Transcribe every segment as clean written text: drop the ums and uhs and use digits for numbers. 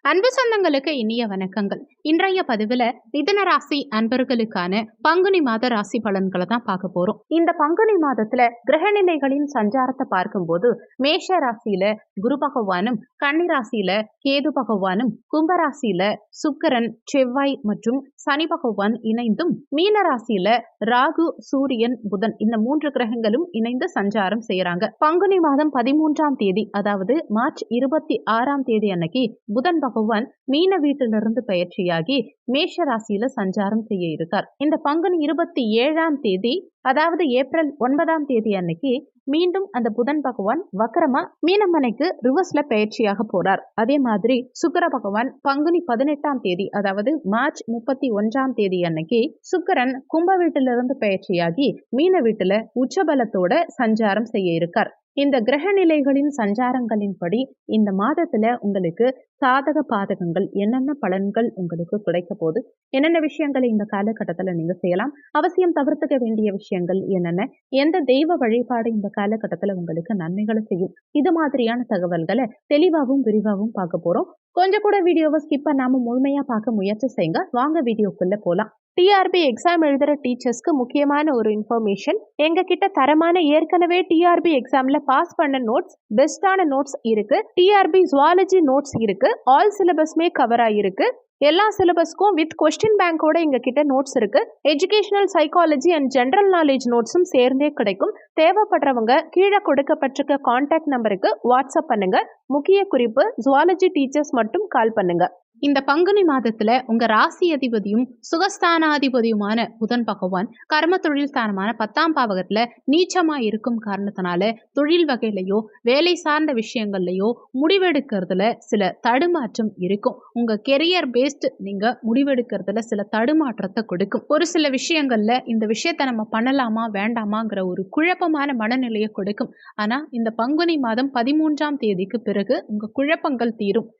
அன்பு சொந்தங்களுக்கு இனிய வணக்கங்கள். இன்றைய பதிவுல மிதுன ராசி அன்பர்களுக்கான பங்குனி மாத ராசி பலன்களை தான் பார்க்க போறோம். இந்த பங்குனி மாதத்துல கிரகநிலைகளின் சஞ்சாரத்தை பார்க்கும்போது மேஷ ராசியில குரு பகவானும், கன்னி ராசியில கேது பகவானும், கும்பராசியில சுக்கிரன், செவ்வாய் மற்றும் சனி பகவான் இணைந்தும், மீன ராசியில ராகு, சூரியன், புதன் இந்த 3 கிரகங்களும் இணைந்து சஞ்சாரம் செய்யறாங்க. பங்குனி மாதம் 13ஆம் தேதி, அதாவது மார்ச் 26ஆம் தேதி அன்னைக்கு புதன் பகவான் மீன வீட்டிலிருந்து பயிற்சியாகி மேஷ ராசியில சஞ்சாரம் செய்ய இருக்கார். இந்த பங்குனி 27ஆம் தேதி, அதாவது ஏப்ரல் 9ஆம் தேதி அன்னைக்கு மீண்டும் அந்த புதன் பகவான் வக்கரமா மீனமனைக்கு ரிவர்ஸ்ல பயிற்சியாக போறார். அதே மாதிரி சுக்கிர பகவான் பங்குனி 18ஆம் தேதி, அதாவது மார்ச் 31ஆம் தேதி அன்னைக்கு சுக்கிரன் கும்ப வீட்டிலிருந்து பயிற்சியாகி மீன வீட்டுல உச்சபலத்தோட சஞ்சாரம் செய்ய இருக்கார். இந்த கிரக நிலைகளின் சஞ்சாரங்களின்படி இந்த மாதத்துல உங்களுக்கு சாதக பாதகங்கள் என்னென்ன பலன்கள் உங்களுக்கு கிடைக்க போது, என்னென்ன விஷயங்களை இந்த காலகட்டத்துல நீங்க செய்யலாம், அவசியம் தவிர்த்துக்க வேண்டிய விஷயங்கள் என்னென்ன, எந்த தெய்வ வழிபாடு இந்த காலகட்டத்துல உங்களுக்கு நன்மைகளை செய்யும், இது மாதிரியான தகவல்களை தெளிவாகவும் விரிவாகவும் பார்க்க போறோம். கொஞ்சம் கூட வீடியோவை ஸ்கிப் பண்ணாம முழுமையா பார்க்க முயற்சி செய்யுங்க. வாங்க வீடியோக்குள்ள போலாம். டிஆர்பி எக்ஸாம் எழுதுற டீச்சர்ஸ்க்கு முக்கியமான ஒரு இன்ஃபர்மேஷன், எங்க கிட்ட தரமான ஏற்கனவே டிஆர்பி எக்ஸாம்ல பாஸ் பண்ண நோட்ஸ், பெஸ்டான நோட்ஸ் இருக்கு. டிஆர்பி ஜுவாலஜி நோட்ஸ் இருக்கு. ஆல் சிலபஸ்மே கவர் ஆயிருக்கு. எல்லா சிலபஸ்க்கும் வித் கொஸ்டின் பேங்கோட எங்க கிட்ட நோட்ஸ் இருக்கு. Educational psychology and general knowledge நோட்ஸும் சேர்ந்தே கிடைக்கும். தேவைப்படுறவங்க கீழே கொடுக்கப்பட்டிருக்க கான்டாக்ட் நம்பருக்கு வாட்ஸ்அப் பண்ணுங்க. முக்கிய குறிப்பு, ஜுவாலஜி டீச்சர்ஸ் மட்டும் கால் பண்ணுங்க. இந்த பங்குனி மாதத்துல உங்க ராசி அதிபதியும் சுகஸ்தானாதிபதியுமான புதன் பகவான் கர்ம தொழில் ஸ்தானமான 10ஆம் பாவகத்துல நீச்சமா இருக்கும் காரணத்தினால தொழில் வகையிலையோ வேலை சார்ந்த விஷயங்கள்லயோ முடிவெடுக்கிறதுல சில தடுமாற்றம் இருக்கும். உங்க கெரியர் பேஸ்ட் நீங்க முடிவெடுக்கிறதுல சில தடுமாற்றத்தை கொடுக்கும். ஒரு சில விஷயங்கள்ல இந்த விஷயத்த நம்ம பண்ணலாமா வேண்டாமாங்கிற ஒரு குழப்பமான மனநிலையை கொடுக்கும். ஆனா இந்த பங்குனி மாதம் 13ஆம் தேதிக்கு பிறகு உங்க குழப்பங்கள் தீரும்.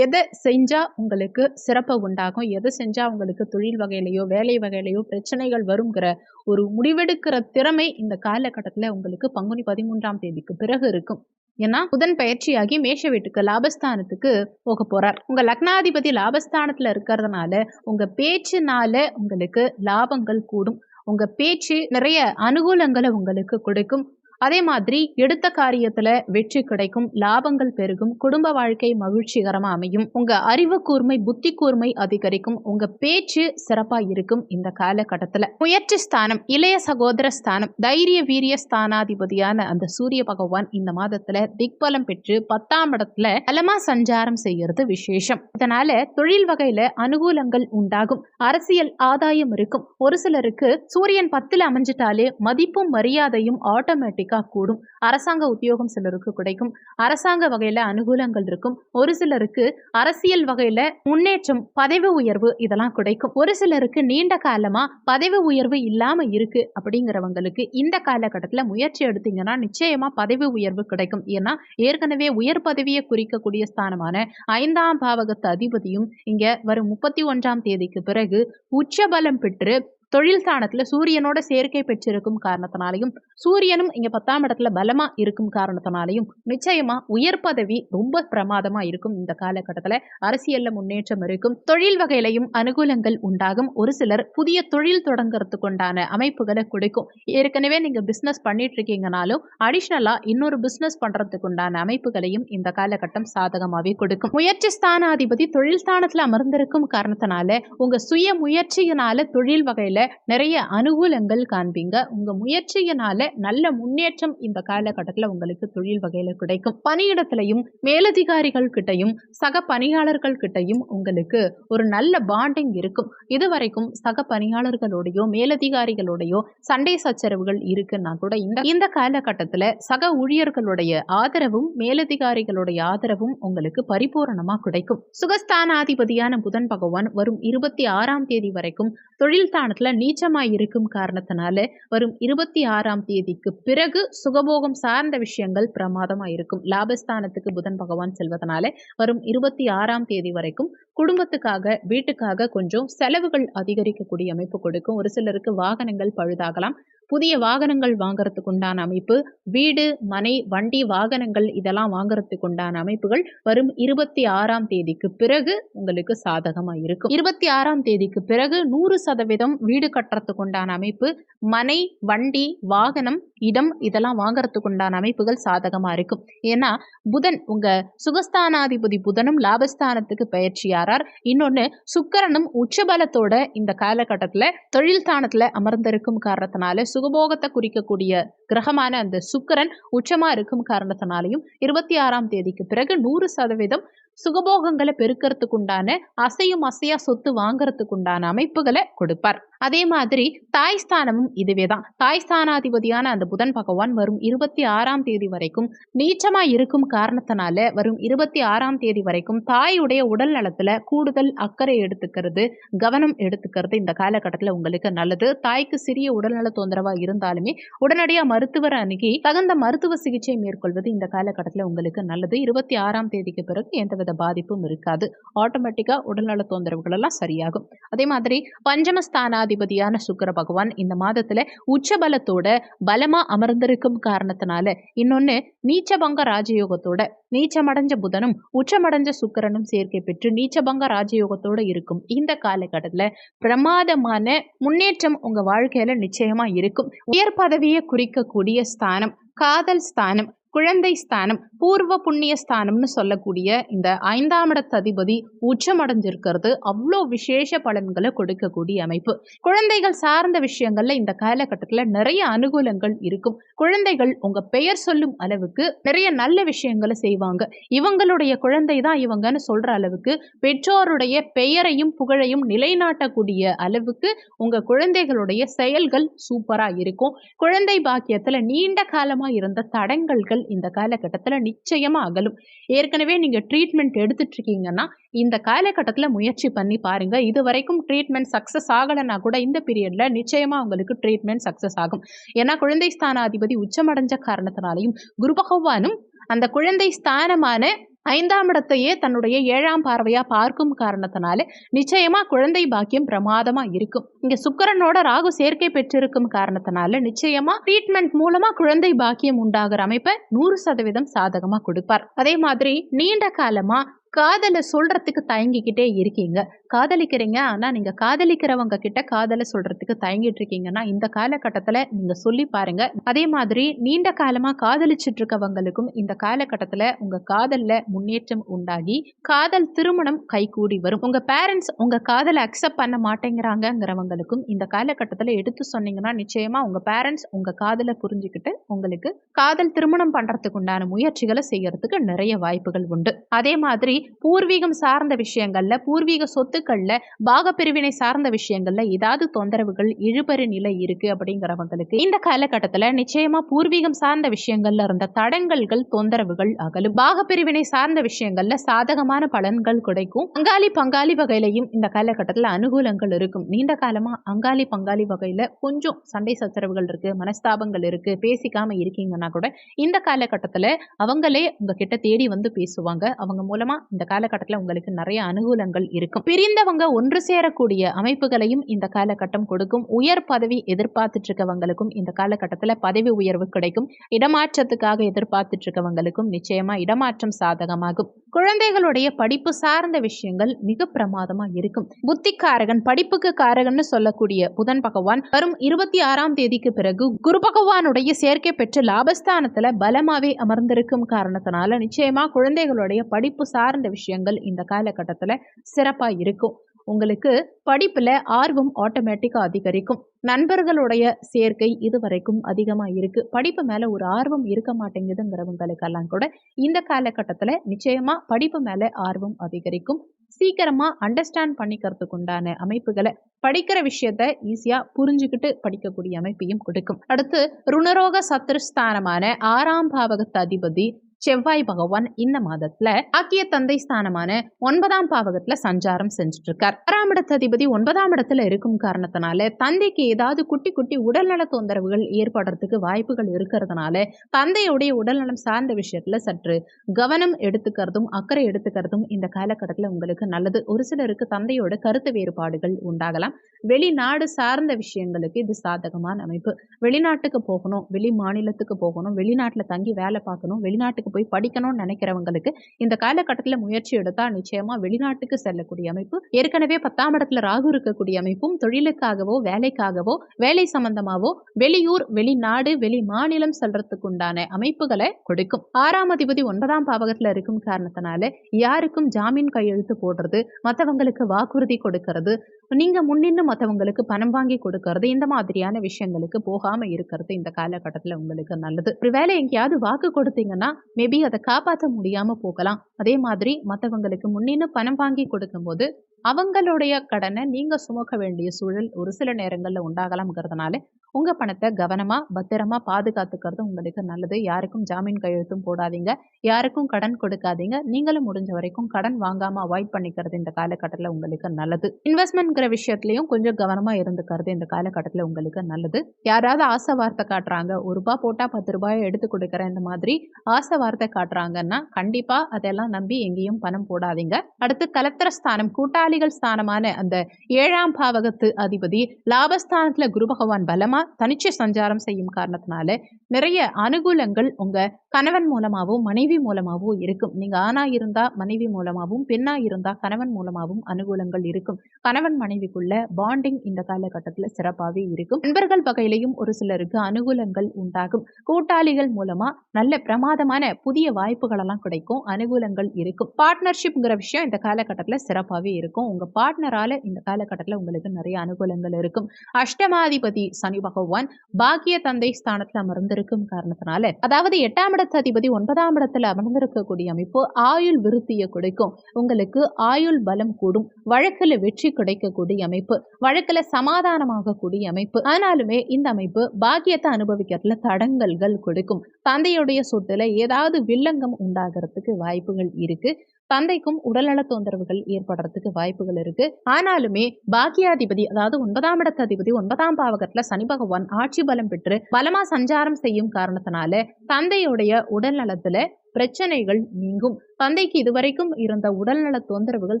எதை செஞ்சா உங்களுக்கு சிறப்பு உண்டாகும், எதை செஞ்சா உங்களுக்கு தொழில் வகையிலையோ வேலை வகையிலையோ பிரச்சனைகள் வருங்கிற ஒரு முடிவெடுக்கிற திறமை இந்த காலகட்டத்துல உங்களுக்கு பங்குனி 13ஆம் தேதிக்கு பிறகு இருக்கும். ஏன்னா புதன் பயிற்சியாகி மேஷ வீட்டுக்கு லாபஸ்தானத்துக்கு போக போறார். உங்க லக்னாதிபதி லாபஸ்தானத்துல இருக்கிறதுனால உங்க பேச்சுனால உங்களுக்கு லாபங்கள் கூடும். உங்க பேச்சு நிறைய அனுகூலங்களை உங்களுக்கு கொடுக்கும். அதே மாதிரி எடுத்த காரியத்துல வெற்றி கிடைக்கும், லாபங்கள் பெருகும், குடும்ப வாழ்க்கை மகிழ்ச்சிகரமா அமையும். உங்க அறிவு கூர்மை, புத்தி கூர்மை அதிகரிக்கும். உங்க பேச்சு சிறப்பா இருக்கும். இந்த காலகட்டத்துல முயற்சி ஸ்தானம், இளைய சகோதர ஸ்தானம், தைரிய வீரிய ஸ்தானாதிபதியான அந்த சூரிய பகவான் இந்த மாதத்துல திக்பலம் பெற்று 10ஆம் இடத்துல பலமா சஞ்சாரம் செய்யறது விசேஷம். இதனால தொழில் வகையில அனுகூலங்கள் உண்டாகும். அரசியல் ஆதாயம் இருக்கும். ஒரு சிலருக்கு சூரியன் 10ல் அமைஞ்சிட்டாலே மதிப்பும் மரியாதையும் ஆட்டோமேட்டிக் கூடும். அரசாங்க உத்தியோகம் சிலருக்கு கிடைக்கும். அரசாங்க வகையில அனுகூலங்கள் இருக்கும். ஒரு சிலருக்கு அரசியல் வகையில முன்னேற்றம், பதவி உயர்வு இதெல்லாம் கிடைக்கும். ஒரு சிலருக்கு நீண்ட காலமா பதவி உயர்வு இல்லாம இருக்கு அப்படிங்கிறவங்களுக்கு இந்த காலகட்டத்துல முயற்சி எடுத்தீங்கன்னா நிச்சயமா பதவி உயர்வு கிடைக்கும். ஏன்னா ஏற்கனவே உயர் பதவியை குறிக்கக்கூடிய ஸ்தானமான 5ஆம் பாவகத்து அதிபதியும் இங்க வரும் 31ஆம் தேதிக்கு பிறகு உச்சபலம் பெற்று தொழில் ஸ்தானத்துல சூரியனோட சேர்க்கை பெற்றிருக்கும் காரணத்தினாலையும், சூரியனும் இங்க 10ஆம் இடத்துல பலமா இருக்கும் காரணத்தினாலையும் நிச்சயமா உயர் பதவி ரொம்ப பிரமாதமா இருக்கும். இந்த காலகட்டத்துல அரசியல்ல முன்னேற்றம் இருக்கும். தொழில் வகையிலையும் அனுகூலங்கள் உண்டாகும். ஒரு சிலர் புதிய தொழில் தொடங்குறதுக்கு உண்டான அமைப்புகளை கொடுக்கும். ஏற்கனவே நீங்க பிசினஸ் பண்ணிட்டு இருக்கீங்கனாலும் அடிஷனலா இன்னொரு பிசினஸ் பண்றதுக்கு உண்டான அமைப்புகளையும் இந்த காலகட்டம் சாதகமாவே கொடுக்கும். முயற்சி ஸ்தானாதிபதி தொழில் ஸ்தானத்துல அமர்ந்திருக்கும் காரணத்தினால உங்க சுய முயற்சியினால தொழில் வகையில நிறைய அனுகூலங்கள் காண்பீங்க. உங்க முயற்சியினால நல்ல முன்னேற்றம் இந்த காலகட்டத்துல உங்களுக்கு தொழில் வகையில கிடைக்கும். பணியிடத்திலையும் மேலதிகாரிகள் கிட்டையும் சக பணியாளர்கள் கிட்டையும் உங்களுக்கு ஒரு நல்ல பாண்டிங் இருக்கும். இதுவரைக்கும் சக பணியாளர்களோடையோ மேலதிகாரிகளோடையோ சண்டை சச்சரவுகள் இருக்குன்னா கூட இந்த காலகட்டத்துல சக ஊழியர்களுடைய ஆதரவும் மேலதிகாரிகளுடைய ஆதரவும் உங்களுக்கு பரிபூரணமா கிடைக்கும். சுகஸ்தானாதிபதியான புதன் பகவான் வரும் 26ஆம் தேதி வரைக்கும் தொழில் ஸ்தானத்துல நீச்சமாய் இருக்கும் காரணத்தினால வரும் 26ஆம் தேதிக்கு பிறகு சுகபோகம் சார்ந்த விஷயங்கள் பிரமாதமா இருக்கும். லாபஸ்தானத்துக்கு புதன் பகவான் செல்வதனால வரும் 26ஆம் தேதி வரைக்கும் குடும்பத்துக்காக, வீட்டுக்காக கொஞ்சம் செலவுகள் அதிகரிக்கக்கூடிய அமைப்பு கொடுக்கும். ஒரு சிலருக்கு வாகனங்கள் பழுதாகலாம். புதிய வாகனங்கள் வாங்குறதுக்கு உண்டான அமைப்பு, வீடு, மனை, வண்டி, வாகனங்கள் இதெல்லாம் வாங்குறதுக்கு உண்டான அமைப்புகள் வரும் 26ஆம் தேதிக்கு பிறகு உங்களுக்கு சாதகமா இருக்கும். 26ஆம் தேதிக்கு பிறகு 100% வீடு கட்டுறதுக்கு உண்டான அமைப்பு, மனை, வண்டி, வாகனம், இடம் இதெல்லாம் வாங்குறதுக்கு உண்டான அமைப்புகள் சாதகமா இருக்கும். ஏன்னா புதன் உங்க சுகஸ்தானாதிபதி புதனும் லாபஸ்தானத்துக்கு பயிற்சியாரார். இன்னொன்னு சுக்கிரனும் உச்சபலத்தோட இந்த காலகட்டத்துல தொழில் ஸ்தானத்துல அமர்ந்திருக்கும் காரணத்தினால சுகபோகத்தை குறிக்கக்கூடிய கிரகமான அந்த சுக்கிரன் உச்சமா இருக்கும் காரணத்தினாலையும் 26ஆம் தேதிக்கு பிறகு 100% சுகபோகங்களை பெருக்கிறதுக்கு உண்டான அசையும் அசையா சொத்து வாங்கறதுக்கு உண்டான அமைப்புகளை கொடுப்பார். அதே மாதிரி தாய்ஸ்தானமும் இதுவேதான். தாய்ஸ்தானாதிபதியான அந்த புதன் பகவான் வரும் 26ஆம் தேதி வரைக்கும் நீச்சமா இருக்கும் காரணத்தினால வரும் 26ஆம் தேதி வரைக்கும் தாயுடைய உடல் நலத்துல கூடுதல் அக்கறை எடுத்துக்கிறது, கவனம் எடுத்துக்கிறது இந்த காலகட்டத்தில் உங்களுக்கு நல்லது. தாய்க்கு சிறிய உடல்நல தொந்தரவா இருந்தாலுமே உடனடியா மருத்துவர் அணுகி தகுந்த மருத்துவ சிகிச்சை மேற்கொள்வது இந்த காலகட்டத்தில் உங்களுக்கு நல்லது. 26ஆம் தேதிக்கு பிறகு எந்தவித பாதிப்பும் இருக்காது. ஆட்டோமேட்டிக்கா உடல்நல தொந்தரவுகள் எல்லாம் சரியாகும். அதே மாதிரி பஞ்சமஸ்தானாதிபதியான சுக்கிர பகவான் இந்த மாதத்துல உச்சபலத்தோட பலமா அமர்ந்திருக்கும் காரணத்தினால, இன்னொன்னு நீச்சபங்க ராஜயோகத்தோட நீச்சமடைஞ்ச புதனும் உச்சமடைஞ்ச சுக்கிரனும் சேர்க்கை பெற்று நீச்சபங்க ராஜயோகத்தோட இருக்கும் இந்த காலகட்டத்துல பிரமாதமான முன்னேற்றம் உங்க வாழ்க்கையில நிச்சயமா இருக்கும். உயர் பதவியை குறிக்கக்கூடிய ஸ்தானம், காதல் ஸ்தானம், குழந்தை ஸ்தானம், பூர்வ புண்ணிய ஸ்தானம்னு சொல்லக்கூடிய இந்த 5ஆம் இடத்து அதிபதி உச்சமடைஞ்சிருக்கிறது அவ்வளோ விசேஷ பலன்களை கொடுக்கக்கூடிய அமைப்பு. குழந்தைகள் சார்ந்த விஷயங்கள்ல இந்த காலகட்டத்தில் நிறைய அனுகூலங்கள் இருக்கும். குழந்தைகள் உங்க பெயர் சொல்லும் அளவுக்கு நிறைய நல்ல விஷயங்களை செய்வாங்க. இவங்களுடைய குழந்தை தான் இவங்கன்னு சொல்ற அளவுக்கு பெற்றோருடைய பெயரையும் புகழையும் நிலைநாட்டக்கூடிய அளவுக்கு உங்க குழந்தைகளுடைய செயல்கள் சூப்பரா இருக்கும். குழந்தை பாக்கியத்துல நீண்ட காலமா இருந்த தடங்கல்கள் இந்த காலகட்டத்தில் நிச்சயமா அகலும். ஏற்கனவே நீங்க ட்ரீட்மெண்ட் எடுத்துட்டு இருக்கீங்கன்னா இந்த காலகட்டத்தில் முயற்சி பண்ணி பாருங்க. இது வரைக்கும் ட்ரீட்மெண்ட் சக்சஸ் ஆகலைன்னா கூட இந்த பீரியட்ல நிச்சயமா உங்களுக்கு ட்ரீட்மெண்ட் சக்சஸ் ஆகும். ஏன்னா குழந்தை ஸ்தானாதிபதி உச்சமடைஞ்ச காரணத்தினாலையும் குரு பகவானும் அந்த குழந்தை ஸ்தானமான 5ஆம் இடத்தையே தன்னுடைய 7ஆம் பார்வையா பார்க்கும் காரணத்தினால நிச்சயமா குழந்தை பாக்கியம் பிரமாதமா இருக்கும். இங்க சுக்கிரனோட ராகு சேர்க்கை பெற்றிருக்கும் காரணத்தினால நிச்சயமா ட்ரீட்மெண்ட் மூலமா குழந்தை பாக்கியம் உண்டாகிற அமைப்பை 100% சாதகமா கொடுப்பார். அதே மாதிரி நீண்ட காலமா காதலை சொல்றதுக்கு தயங்கிக்கிட்டே இருக்கீங்க, காதலிக்கிறீங்க, ஆனா நீங்க காதலிக்கிறவங்க கிட்ட காதலை சொல்றதுக்கு தயங்கிட்டு இருக்கீங்கன்னா இந்த காலகட்டத்துல நீங்க சொல்லி பாருங்க. அதே மாதிரி நீண்ட காலமா காதலிச்சுட்டு இருக்கவங்களுக்கும் இந்த காலகட்டத்துல உங்க காதல்ல முன்னேற்றம் உண்டாகி காதல் திருமணம் கைகூடி வரும். உங்க பேரண்ட்ஸ் உங்க காதலை அக்செப்ட் பண்ண மாட்டேங்கிறாங்கிறவங்களுக்கும் இந்த காலகட்டத்துல எடுத்து சொன்னீங்கன்னா நிச்சயமா உங்க பேரண்ட்ஸ் உங்க காதலை புரிஞ்சுக்கிட்டு உங்களுக்கு காதல் திருமணம் பண்றதுக்கு உண்டான முயற்சிகளை செய்யறதுக்கு நிறைய வாய்ப்புகள் உண்டு. அதே மாதிரி பூர்வீகம் சார்ந்த விஷயங்கள்ல, பூர்வீக சொத்துக்கள்ல, பாகப்பிரிவினை சார்ந்த விஷயங்கள்ல ஏதாவது தொந்தரவுகள், இழுபறி நிலை இருக்கு அப்படிங்கிறவங்களுக்கு இந்த காலகட்டத்துல நிச்சயமா பூர்வீகம் சார்ந்த விஷயங்கள்ல இருந்த தடங்கல்கள், தொந்தரவுகள் அகலும். பாகப்பிரிவினை சார்ந்த விஷயங்கள்ல சாதகமான பலன்கள் கிடைக்கும். அங்காளி பங்காளி வகையிலையும் இந்த காலகட்டத்துல அனுகூலங்கள் இருக்கும். நீண்ட காலமா அங்காளி பங்காளி வகையில கொஞ்சம் சண்டை சச்சரவுகள் இருக்கு, மனஸ்தாபங்கள் இருக்கு, பேசிக்காம இருக்கீங்கன்னா கூட இந்த காலகட்டத்துல அவங்களே உங்ககிட்ட தேடி வந்து பேசுவாங்க. அவங்க மூலமா இந்த காலகட்டத்தில் உங்களுக்கு நிறைய அனுகூலங்கள் இருக்கும். பிரிந்தவங்க ஒன்று சேரக்கூடிய அமைப்புகளையும் இந்த காலகட்டம் கொடுக்கும். உயர் பதவி எதிர்பார்த்துட்டு இருக்கவங்களுக்கும் இந்த காலகட்டத்தில் பதவி உயர்வு கிடைக்கும். இடமாற்றத்துக்காக எதிர்பார்த்துட்டு இருக்கவங்களுக்கும் நிச்சயமா இடமாற்றம் சாதகமாகும். குழந்தைகளுடைய படிப்பு சார்ந்த விஷயங்கள் மிக பிரமாதமா இருக்கும். புத்திக்காரகன், படிப்புக்கு காரகன்னு சொல்லக்கூடிய புதன் பகவான் வரும் 26ஆம் தேதிக்கு பிறகு குரு பகவானுடைய சேர்க்கை பெற்று லாபஸ்தானத்துல பலமாவே அமர்ந்திருக்கும் காரணத்தினால நிச்சயமா குழந்தைகளுடைய படிப்பு சார்ந்த விஷயங்கள் இந்த காலகட்டத்துல சிறப்பா இருக்கும். உங்களுக்கு படிப்புல ஆர்வம் ஆட்டோமேட்டிக்கா அதிகரிக்கும். நண்பர்களுடைய சேர்க்கை இதுவரைக்கும் அதிகமா இருக்கு. படிப்பு மேல ஒரு ஆர்வம் இருக்க மாட்டேங்குதுங்கிறவங்களுக்கெல்லாம் கூட இந்த காலகட்டத்துல நிச்சயமா படிப்பு மேல ஆர்வம் அதிகரிக்கும். சீக்கிரமா அண்டர்ஸ்டாண்ட் பண்ணிக்கிறதுக்கு உண்டான அமைப்புகளை, படிக்கிற விஷயத்த ஈஸியா புரிஞ்சுக்கிட்டு படிக்கக்கூடிய அமைப்பையும் கொடுக்கும். அடுத்து ருணரோக சத்துருஸ்தானமான 6ஆம் பாவகத்து அதிபதி செவ்வாய் பகவான் இந்த மாதத்துல ஆக்கிய தந்தை ஸ்தானமான 9ஆம் பாவகத்துல சஞ்சாரம் செஞ்சுட்டு இருக்கார். 6ஆம் இடத்து அதிபதி 9ஆம் இடத்துல இருக்கும் காரணத்தினால தந்தைக்கு ஏதாவது குட்டி குட்டி உடல்நல தொந்தரவுகள் ஏற்படுறதுக்கு வாய்ப்புகள் இருக்கிறதுனால தந்தையுடைய உடல்நலம் சார்ந்த விஷயத்துல சற்று கவனம் எடுத்துக்கிறதும் அக்கறை எடுத்துக்கிறதும் இந்த காலகட்டத்தில் உங்களுக்கு நல்லது. ஒரு சிலருக்கு தந்தையோட கருத்து வேறுபாடுகள் உண்டாகலாம். வெளிநாடு சார்ந்த விஷயங்களுக்கு இது சாதகமான அமைப்பு. வெளிநாட்டுக்கு போகணும், வெளி மாநிலத்துக்கு போகணும், வெளிநாட்டில் தங்கி வேலை பார்க்கணும், வெளிநாட்டுக்கு போய் படிக்கணும்னு நினைக்கிறவங்களுக்கு இந்த காலகட்டத்தில் முயற்சி எடுத்தா நிச்சயமா வெளிநாட்டுக்கு செல்லக்கூடிய அமைப்பு. ஏற்கனவே 10ஆம் இடத்துல ராகு இருக்கக்கூடிய அமைப்பும் தொழிலுக்காகவோ வேலைக்காகவோ வேலை சம்பந்தமாவோ வெளியூர் வெளிநாடு வெளி மாநிலம் செல்றதுக்கு உண்டான அமைப்புகளை கொடுக்கும். 6ஆம் அதிபதி 9ஆம் பாவகத்துல இருக்கும் காரணத்தினால யாருக்கும் ஜாமீன் கையெழுத்து போடுறது, மற்றவங்களுக்கு வாக்குறுதி கொடுக்கறது, நீங்க முன்னின்னு மற்றவங்களுக்கு பணம் வாங்கி கொடுக்கறது, இந்த மாதிரியான விஷயங்களுக்கு போகாம இருக்கிறது இந்த காலகட்டத்தில் உங்களுக்கு நல்லது. ஒருவேளை எங்கேயாவது வாக்கு கொடுத்தீங்கன்னா மேபி அதை காப்பாற்ற முடியாம போகலாம். அதே மாதிரி மற்றவங்களுக்கு முன்னின்னு பணம் வாங்கி கொடுக்கும்போது அவங்களுடைய கடனை நீங்க சுமக்க வேண்டிய சூழல் ஒரு சில நேரங்கள்ல உண்டாகலாம்ங்கிறதுனால உங்க பணத்தை கவனமா பத்திரமா பாதுகாத்துக்கிறது உங்களுக்கு நல்லது. யாருக்கும் ஜாமீன் கையெழுத்தும் போடாதீங்க, யாருக்கும் கடன் கொடுக்காதீங்க. நீங்களும் முடிஞ்ச வரைக்கும் கடன் வாங்காம அவாய்ட் பண்ணிக்கிறது இந்த காலகட்டத்தில் உங்களுக்கு நல்லது. இன்வெஸ்ட்மெண்ட்ங்கிற விஷயத்திலையும் கொஞ்சம் கவனமா இருந்துக்கிறது இந்த காலகட்டத்தில் உங்களுக்கு நல்லது. யாராவது ஆசை வார்த்தை காட்டுறாங்க, ₹1 போட்டா 10 ரூபாயை எடுத்து கொடுக்குறேன், இந்த மாதிரி ஆசை வார்த்தை காட்டுறாங்கன்னா கண்டிப்பா அதெல்லாம் நம்பி எங்கேயும் பணம் போடாதீங்க. அடுத்து கலத்திர ஸ்தானம் கூட்டாளிகள் ஸ்தானமான அந்த 7ஆம் பாவகத்து அதிபதி லாபஸ்தானத்துல குரு பகவான் பலமா தனிச்சு சஞ்சாரம் செய்யும் காரணத்தினால நிறைய அனுகூலங்கள் உங்க கணவன் மூலமாகவும் மனைவி மூலமாகவும் இருக்கும். நீங்க ஆணா இருந்தா மனைவி மூலமாகவும் பெண்ணா இருந்தா கணவன் மூலமாகவும் அனுகூலங்கள் இருக்கும். கணவன் மனைவிக்குள்ள பாண்டிங் இந்த காலகட்டத்தில் சிறப்பாகவே இருக்கும். நண்பர்கள் வகையிலையும் ஒரு சிலருக்கு அனுகூலங்கள் உண்டாகும். கூட்டாளிகள் மூலமா நல்ல பிரமாதமான புதிய வாய்ப்புகள் எல்லாம் கிடைக்கும், அனுகூலங்கள் இருக்கும். பார்ட்னர்ஷிப்ங்கிற விஷயம் இந்த காலகட்டத்தில் சிறப்பாகவே இருக்கும். உங்க பார்ட்னரால இந்த காலகட்டத்தில் உங்களுக்கு நிறைய அனுகூலங்கள் இருக்கும். அஷ்டமாதிபதி சனி பகவான் பாக்கிய தந்தை ஸ்தானத்தில் அமர்ந்திருக்கும் காரணத்தினால, அதாவது 8ஆம் இடத்து அதிபதி 9ஆம் இடத்துல அமர்ந்திருக்கக்கூடிய அமைப்பு ஆயுள் விருத்தியை கொடுக்கும். உங்களுக்கு ஆயுள் பலம் கூடும், வழக்குல வெற்றி கிடைக்கக்கூடிய அமைப்பு, வழக்குல சமாதானமாகக்கூடிய அமைப்பு. ஆனாலுமே இந்த அமைப்பு பாக்கியத்தை அனுபவிக்கிறதுல தடங்கல்கள் கொடுக்கும். தந்தையுடைய சொத்துல ஏதாவது வில்லங்கம் உண்டாகிறதுக்கு வாய்ப்புகள் இருக்கு. தந்தைக்கும் உடல்நல தொந்தரவுகள் ஏற்படுறதுக்கு வாய்ப்புகள் இருக்கு. ஆனாலுமே பாக்கியாதிபதி அதாவது 9ஆம் இடத்து அதிபதி 9ஆம் பாவகத்துல சனி பகவான் ஆட்சி பலம் பெற்று பலமா சஞ்சாரம் செய்யும் காரணத்தினால தந்தையுடைய உடல்நலத்துல பிரச்சனைகள் நீங்கும். தந்தைக்கு இதுவரைக்கும் இருந்த உடல்நல தொந்தரவுகள்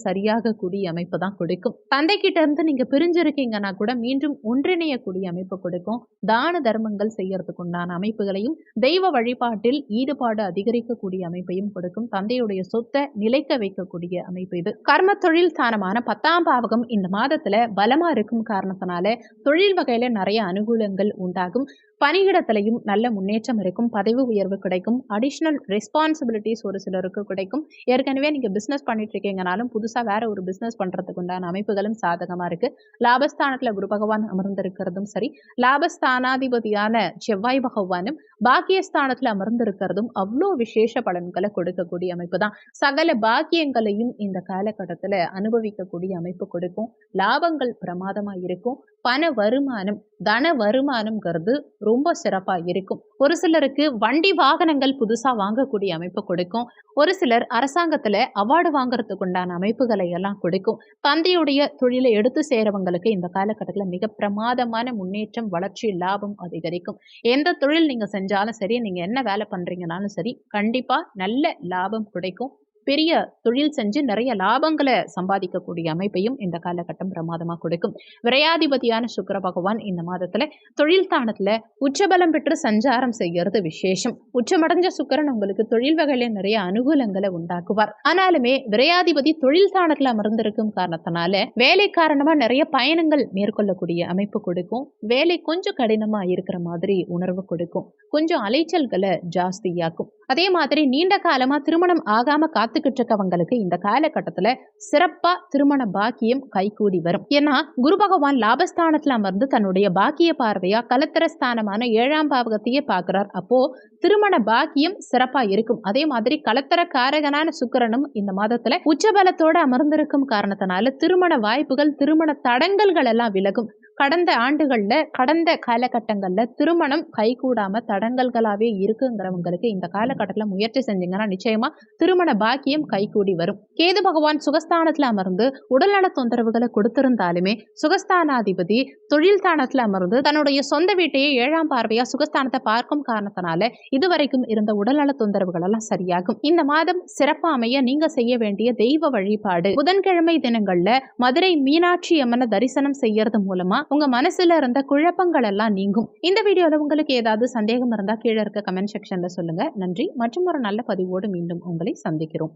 சரியாக கூடிய அமைப்பு தான் கொடுக்கும். தந்தை கிட்ட இருந்து நீங்க பிரிஞ்சிருக்கீங்கன்னா கூட மீண்டும் ஒன்றிணையக்கூடிய அமைப்பு கொடுக்கும். தான தர்மங்கள் செய்யறதுக்கு உண்டான அமைப்புகளையும் தெய்வ வழிபாட்டில் ஈடுபாடு அதிகரிக்கக்கூடிய அமைப்பையும் கொடுக்கும். தந்தையுடைய சொத்தை நிலைக்க வைக்கக்கூடிய அமைப்பு இது. கர்ம தொழில் ஸ்தானமான 10ஆம் பாவகம் இந்த மாதத்துல பலமா இருக்கும் காரணத்தினால தொழில் வகையில நிறைய அனுகூலங்கள் உண்டாகும். பணியிடத்திலையும் நல்ல முன்னேற்றம் இருக்கும், பதவி உயர்வு கிடைக்கும், அடிஷனல் ரெஸ்பான்சிபிலிட்டிஸ் ஒரு சிலருக்கு கிடைக்கும். ஏற்கனவே நீங்க பிசினஸ் பண்ணிட்டு இருக்கீங்கனாலும் புதுசா வேற ஒரு பிசினஸ் பண்றதுக்கு உண்டான அமைப்புகளும் சாதகமா இருக்கு. லாபஸ்தானத்துல குரு பகவான் அமர்ந்திருக்கிறதும் சரி, லாபஸ்தானாதிபதியான செவ்வாய் பகவானும் பாக்கியஸ்தானத்துல அமர்ந்திருக்கிறதும் அவ்வளோ விசேஷ பலன்களை கொடுக்கக்கூடிய அமைப்பு தான். சகல பாக்கியங்களையும் இந்த காலகட்டத்துல அனுபவிக்கக்கூடிய அமைப்பு கொடுக்கும். லாபங்கள் பிரமாதமா இருக்கும். பண வருமானம் தன வருமானம்ங்கிறது ரொம்ப சிறப்பா இருக்கும். ஒரு சிலருக்கு வண்டி வாகனங்கள் புதுசா வாங்கக்கூடிய அமைப்பு கொடுக்கும். ஒரு சிலர் அரசாங்கத்துல அவார்டு வாங்குறதுக்கு உண்டான அமைப்புகளை எல்லாம் கொடுக்கும். தந்தையுடைய தொழிலை எடுத்து சேரவங்களுக்கு இந்த காலகட்டத்தில் மிக பிரமாதமான முன்னேற்றம், வளர்ச்சி, லாபம் அதிகரிக்கும். எந்த தொழில் நீங்க செஞ்சாலும் சரி, நீங்க என்ன வேலை பண்றீங்கனாலும் சரி, கண்டிப்பா நல்ல லாபம் கிடைக்கும். பெரிய தொழில் செஞ்சு நிறைய லாபங்களை சம்பாதிக்கக்கூடிய அமைப்பையும் இந்த காலகட்டம் பிரமாதமா கொடுக்கும். விரையாதிபதியான சுக்கிர பகவான் இந்த மாதத்துல தொழில் ஸ்தானத்துல உச்சபலம் பெற்று சஞ்சாரம் செய்யறது விசேஷம். உச்சமடைஞ்ச சுக்கிரன் உங்களுக்கு தொழில் வகையில நிறைய அனுகூலங்களை உண்டாக்குவார். ஆனாலுமே விரையாதிபதி தொழில் ஸ்தானத்துல அமர்ந்திருக்கும் காரணத்தினால வேலை காரணமா நிறைய பயணங்கள் மேற்கொள்ளக்கூடிய அமைப்பு கொடுக்கும். வேலை கொஞ்சம் கடினமா இருக்கிற மாதிரி உணர்வு கொடுக்கும். கொஞ்சம் அலைச்சல்களை ஜாஸ்தியாக்கும். அதே மாதிரி நீண்ட காலமா திருமணம் ஆகாம காத்துக்கிட்டு இருக்கவங்களுக்கு இந்த காலகட்டத்துல சிறப்பா திருமண பாக்கியம் கைகூடி வரும். ஏன்னா குரு பகவான் லாபஸ்தானத்துல அமர்ந்து தன்னுடைய பாக்கிய பார்வையா கலத்திர ஸ்தானமான 7ஆம் பாவகத்தையே பார்க்கிறார். அப்போ திருமண பாக்கியம் சிறப்பா இருக்கும். அதே மாதிரி கலத்திர காரகனான சுக்கிரனும் இந்த மாதத்துல உச்சபலத்தோட அமர்ந்திருக்கும் காரணத்தினால திருமண வாய்ப்புகள், திருமண தடங்கல்கள் எல்லாம் விலகும். கடந்த ஆண்டுகள்ல கடந்த காலகட்டங்கள்ல திருமணம் கைகூடாம தடங்கல்களாவே இருக்குங்கிறவங்களுக்கு இந்த காலகட்டத்துல முயற்சி செஞ்சீங்கன்னா நிச்சயமா திருமண பாக்கியம் கைகூடி வரும். கேது பகவான் சுகஸ்தானத்துல அமர்ந்து உடல்நல தொந்தரவுகளை கொடுத்திருந்தாலுமே சுகஸ்தானாதிபதி தொழில் ஸ்தானத்துல அமர்ந்து தன்னுடைய சொந்த வீட்டையே 7ஆம் பார்வையா சுகஸ்தானத்தை பார்க்கும் காரணத்தினால இதுவரைக்கும் இருந்த உடல்நல தொந்தரவுகள் எல்லாம் சரியாகும். இந்த மாதம் சிறப்பா அமைய நீங்க செய்ய வேண்டிய தெய்வ வழிபாடு, புதன்கிழமை தினங்கள்ல மதுரை மீனாட்சி அம்மனை தரிசனம் செய்யறது மூலமா உங்க மனசுல இருந்த குழப்பங்கள் எல்லாம் நீங்கும். இந்த வீடியோல உங்களுக்கு ஏதாவது சந்தேகம் இருந்தா கீழே இருக்க கமெண்ட் செக்ஷன்ல சொல்லுங்க. நன்றி. மற்றும் ஒரு நல்ல பதிவோடு மீண்டும் உங்களை சந்திக்கிறோம்.